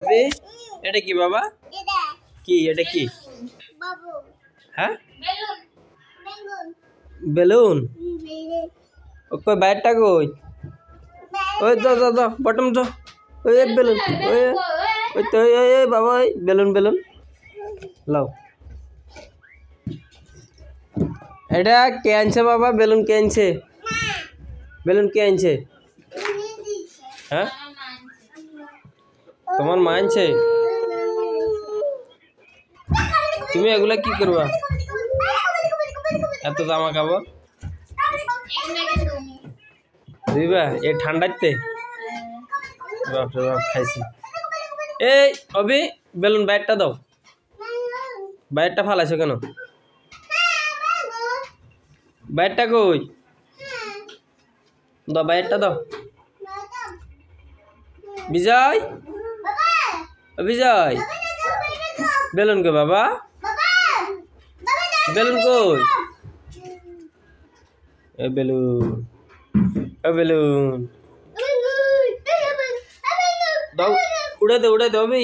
এ, এটা কি বাবা? কি এটা কি? হ্যাঁ, বেলুন। কই বাইরটা কই? ওই যা যা যা বটম যা। ওই বেলুন, ওই ওই তো ওই বাবা, ওই বেলুন বেলুন লাও। এটা কে আনছে বাবা? বেলুন কে আনছে? বেলুন কে আনছে? হ্যাঁ, তোমার মা আনছে। তুমি এগুলা কি করবা? এত জামা কাপড় দিবা এই ঠান্ডাতে? বাপরে বাপ, খাইছি। এই অবি, বেলুন বাইরটা দাও। বাইরটা ফালাইছো কেন? বাইরটা কই? দাও বাইরটা দাও। বিজয়, বিজয়, বেলুন কই বাবা? বেলুন কই? এ বেলুন, এ বেলুন দাও, উড়ে দে উড়ে দে অবি,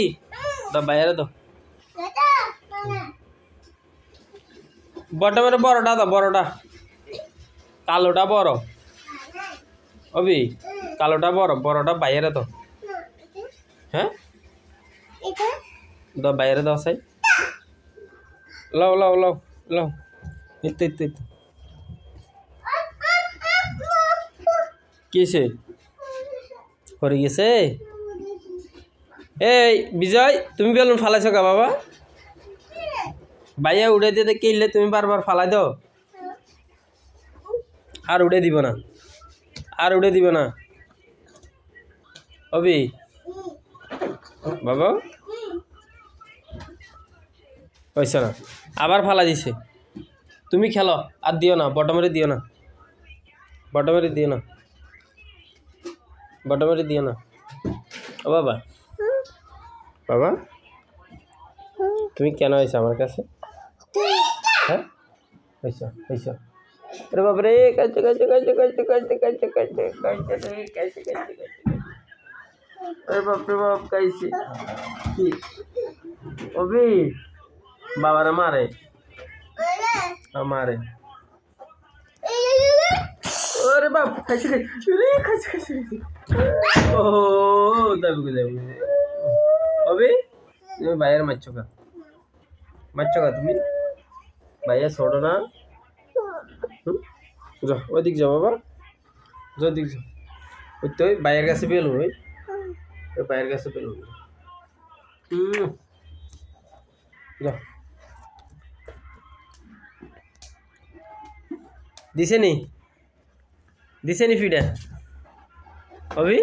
দাও বাইরে দাও। বটমের বড়টা দাও, বড়টা। কালোটা বড় অবি, কালোটা বড়, বড়টা বাইরে দাও। হ্যাঁ, দাও বাইরে দাও। সাই লাও লাও লাও লাও। ইত্তে ইত্তে ইত্তে কিসে পড়ে গেছে? এই বিজয়, তুমি বেলুন ফালাইছো কা বাবা? বাইয়া উড়ে দিতে কিনলে তুমি বারবার ফালাই দাও। আর উড়ে দিব না, আর উড়ে দিব না অবি বাবা। হয়েছে না, আবার ফালা দিছে। তুমি খেলো, আর দিও না, বটমেরে দিও না, বটমেরে দিও না, বটমেরে দিও না। ও বাবা, বাবা তুমি কেন আইছো আমার কাছে? হ্যাঁ, হয়েছে হয়েছে। আরে বাবারে, কাছে কাছে কাছে কাছে কাছে কাছে কাছে কাছে কাছে কাছে। আরে বাপরে বাপ, কাইছে কি অবি? বাবারে মারে, মারে। ওরে বাপ, খাইছে খাইছে খাইছে খাইছে। ও দাবি দাবি অবি, তুমি বাইরে মারছো কা? মারছো কা তুমি? ভাইয়া ছোড়ো না। যা ওইদিক যাও বাবা, ওইদিক যাও। ওই তো বাইরের কাছে বেলুন, ওই বাইরের কাছে বেলুন। যা দিছে নি, দিছে নি ফিডা অবি?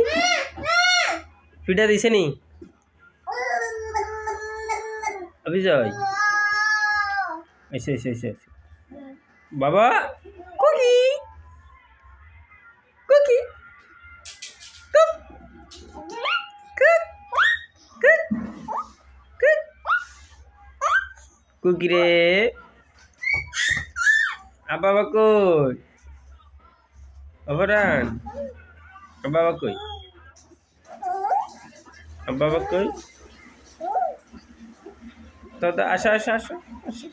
ফিডা দিছে নি অবি? যাই এসে এসে এসে বাবা। কুকি কুকি কুকি রে। বাবা কই? অবরান, বাবা কই? বাবা কই? তো আসো আসো আসো আসো।